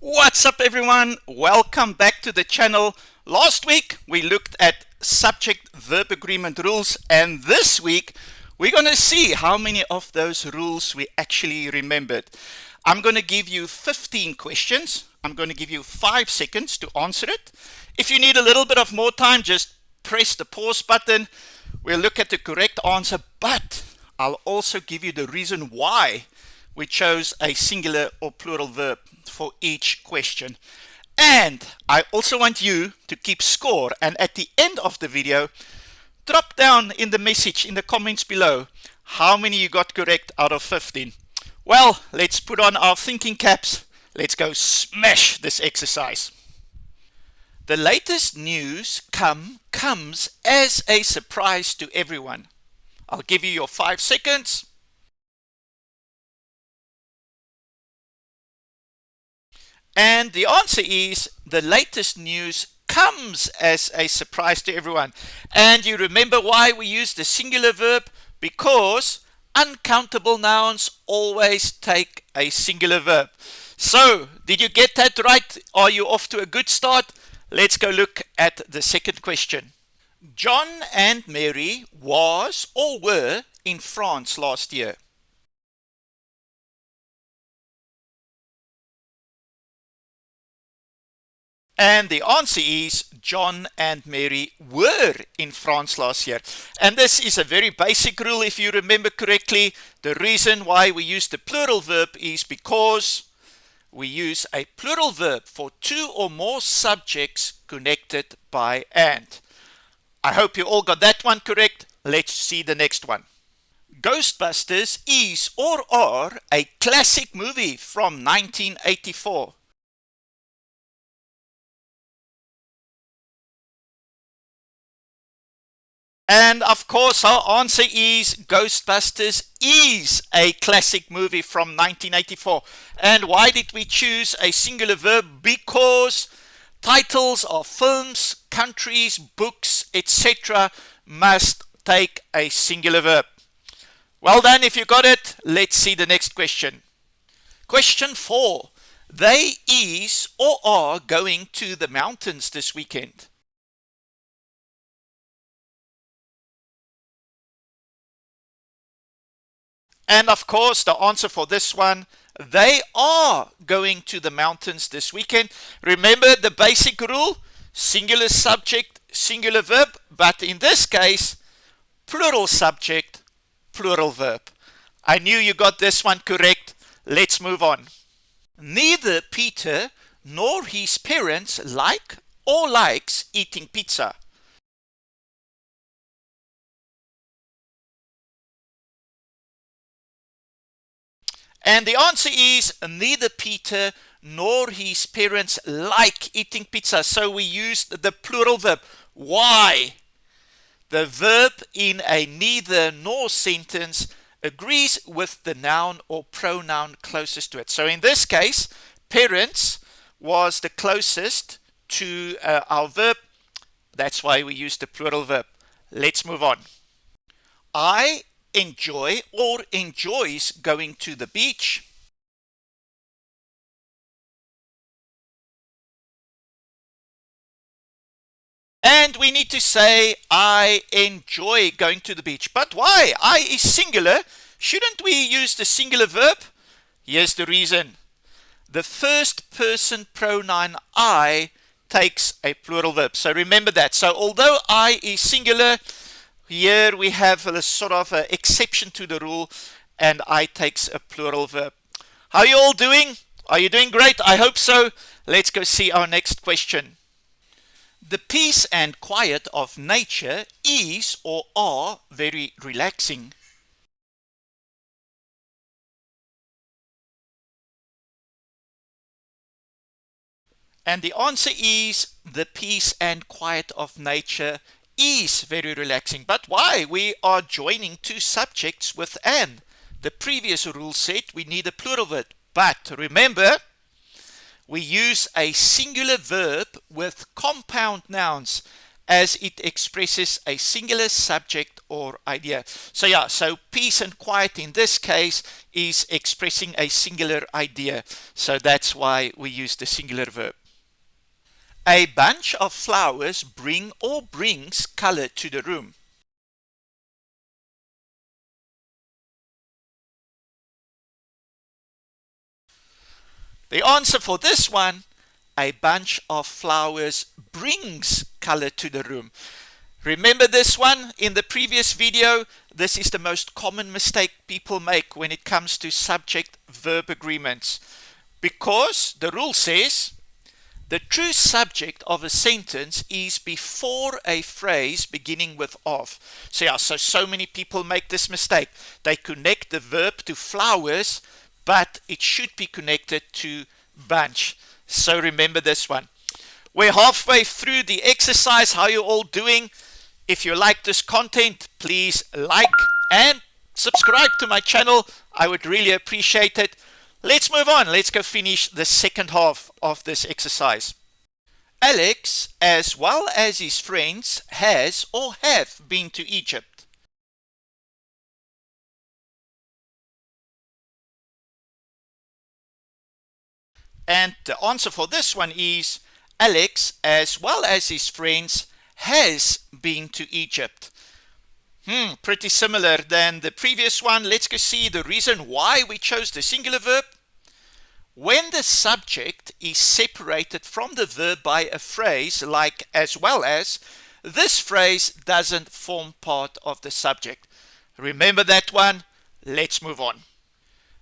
What's up everyone? Welcome back to the channel. Last week we looked at subject-verb agreement rules, and this week we're going to see how many of those rules we actually remembered. I'm going to give you 15 questions. I'm going to give you 5 seconds to answer it. If you need a little bit of more time, just press the pause button. We'll look at the correct answer, but I'll also give you the reason why we chose a singular or plural verb for each question. And I also want you to keep score, and at the end of the video, drop down in the message in the comments below how many you got correct out of 15. Well, let's put on our thinking caps. Let's go smash this exercise. The latest news comes as a surprise to everyone. I'll give you your 5 seconds. And the answer is the latest news comes as a surprise to everyone. And you remember why we use the singular verb? Because uncountable nouns always take a singular verb. So, did you get that right? Are you off to a good start? Let's go look at the second question. John and Mary was or were in France last year. And the answer is John and Mary were in France last year. And this is a very basic rule if you remember correctly. The reason why we use the plural verb is because we use a plural verb for 2 or more subjects connected by and. I hope you all got that one correct. Let's see the next one. Ghostbusters is or are a classic movie from 1984. And of course our answer is Ghostbusters is a classic movie from 1984. And why did we choose a singular verb? Because titles of films, countries, books, etc. must take a singular verb. Well done if you got it. Let's see the next question. Question 4. They is or are going to the mountains this weekend. And of course, the answer for this one, they are going to the mountains this weekend. Remember the basic rule, singular subject, singular verb, but in this case, plural subject, plural verb. I knew you got this one correct. Let's move on. Neither Peter nor his parents like or likes eating pizza. And the answer is neither Peter nor his parents like eating pizza. So we used the plural verb. Why? The verb in a neither nor sentence agrees with the noun or pronoun closest to it. So in this case, parents was the closest to our verb. That's why we used the plural verb. Let's move on. I enjoy or enjoys going to the beach. And we need to say I enjoy going to the beach. But why? I is singular. Shouldn't we use the singular verb? Here's the reason. The first person pronoun I takes a plural verb. So remember that. So although I is singular, here we have a sort of an exception to the rule, and I takes a plural verb. How are you all doing? Are you doing great? I hope so. Let's go see our next question. The peace and quiet of nature is or are very relaxing. And the answer is the peace and quiet of nature is very relaxing. But why? We are joining 2 subjects with an. The previous rule said we need a plural verb. But remember, we use a singular verb with compound nouns. as it expresses a singular subject or idea. So yeah, so peace and quiet in this case is expressing a singular idea. So that's why we use the singular verb. A bunch of flowers bring or brings color to the room. The answer for this one, a bunch of flowers brings color to the room. Remember this one in the previous video? This is the most common mistake people make when it comes to subject-verb agreements. Because the rule says the true subject of a sentence is before a phrase beginning with of. So yeah, so many people make this mistake. They connect the verb to flowers, but it should be connected to bunch. So remember this one. We're halfway through the exercise. How are you all doing? If you like this content, please like and subscribe to my channel. I would really appreciate it. Let's move on. Let's go finish the second half of this exercise. Alex, as well as his friends, has or have been to Egypt. And the answer for this one is Alex, as well as his friends, has been to Egypt. Pretty similar than the previous one. Let's go see the reason why we chose the singular verb. When the subject is separated from the verb by a phrase like as well as, this phrase doesn't form part of the subject. Remember that one? Let's move on.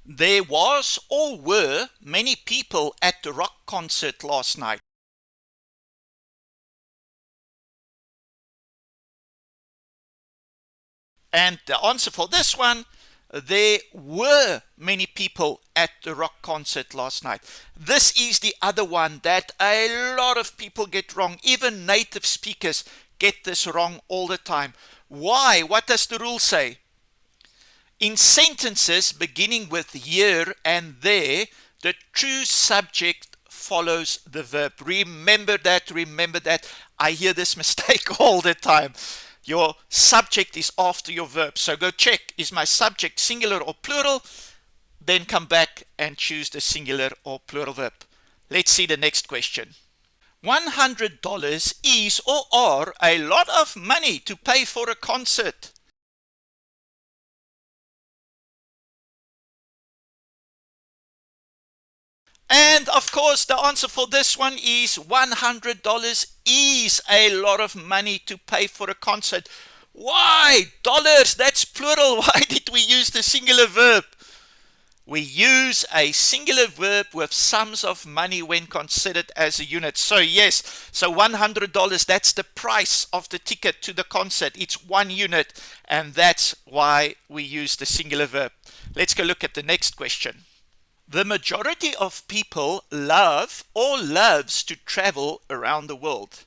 There was or were many people at the rock concert last night. And the answer for this one, there were many people at the rock concert last night. This is the other one that a lot of people get wrong. Even native speakers get this wrong all the time. Why? What does the rule say? In sentences beginning with here and there, the true subject follows the verb. Remember that, remember that. I hear this mistake all the time. Your subject is after your verb. So go check, is my subject singular or plural? Then come back and choose the singular or plural verb. Let's see the next question. $100 is or are a lot of money to pay for a concert. And of course, the answer for this one is $100 is a lot of money to pay for a concert. Why? Dollars, that's plural. Why did we use the singular verb? We use a singular verb with sums of money when considered as a unit. So yes, so $100, that's the price of the ticket to the concert. It's 1 unit, and that's why we use the singular verb. Let's go look at the next question. The majority of people love or loves to travel around the world.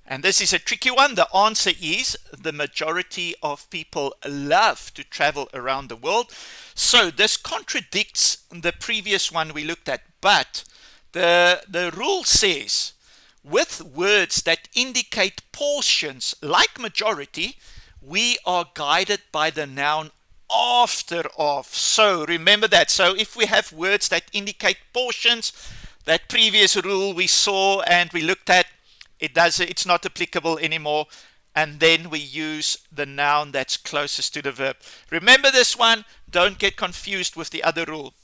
And this is a tricky one. The answer is the majority of people love to travel around the world. So this contradicts the previous one we looked at, but the rule says with words that indicate portions like majority, we are guided by the noun after of. So remember that. So if we have words that indicate portions, that previous rule we saw and we looked at, it's not applicable anymore. And then we use the noun that's closest to the verb. Remember this one. Don't get confused with the other rule.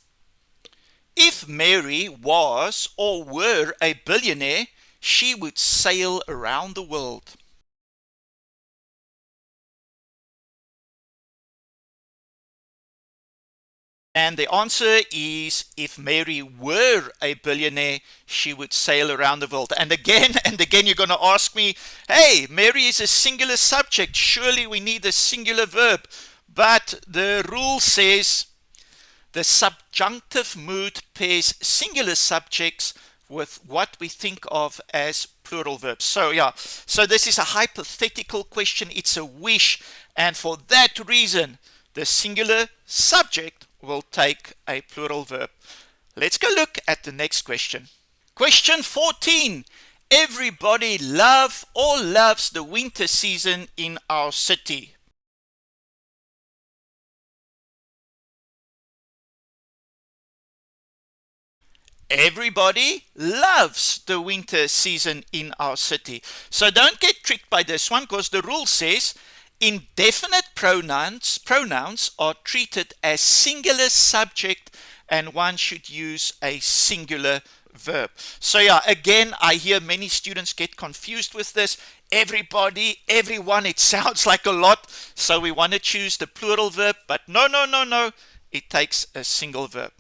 If Mary was or were a billionaire, she would sail around the world. And the answer is, if Mary were a billionaire, she would sail around the world. And again, you're going to ask me, hey, Mary is a singular subject. Surely we need a singular verb. But the rule says the subjunctive mood pairs singular subjects with what we think of as plural verbs. So yeah, so this is a hypothetical question. It's a wish. And for that reason, the singular subject will take a plural verb. Let's go look at the next question. Question 14. Everybody loves the winter season in our city. Everybody loves the winter season in our city. So don't get tricked by this one, because the rule says indefinite pronouns are treated as singular subject, and one should use a singular verb. So yeah, again, I hear many students get confused with this. Everybody, everyone, it sounds like a lot. So we want to choose the plural verb, but no. It takes a single verb.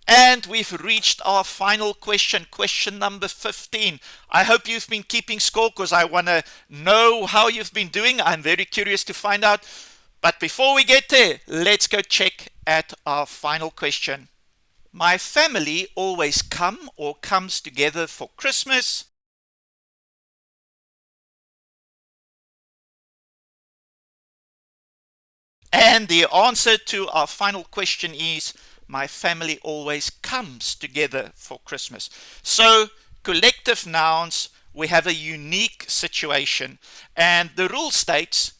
And we've reached our final question, question number 15. I hope you've been keeping score, because I want to know how you've been doing. I'm very curious to find out. But before we get there, let's go check at our final question. My family always comes together for Christmas. And the answer to our final question is my family always comes together for Christmas. So collective nouns, we have a unique situation, and the rule states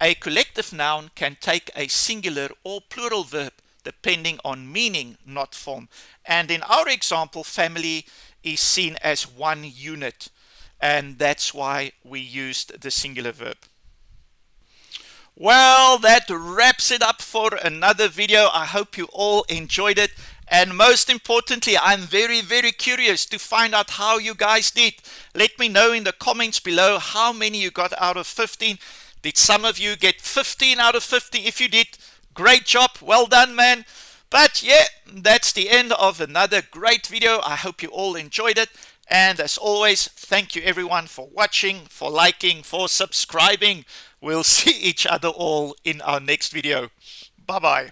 a collective noun can take a singular or plural verb depending on meaning, not form. And in our example, family is seen as one unit, and that's why we used the singular verb. Well, that wraps it up for another video. I hope you all enjoyed it. And most importantly, I'm very curious to find out how you guys did. Let me know in the comments below how many you got out of 15. Did some of you get 15 out of 50? If you did, great job. Well done, man. But yeah, that's the end of another great video. I hope you all enjoyed it. And as always, thank you everyone for watching, for liking, for subscribing. We'll see each other all in our next video. Bye-bye.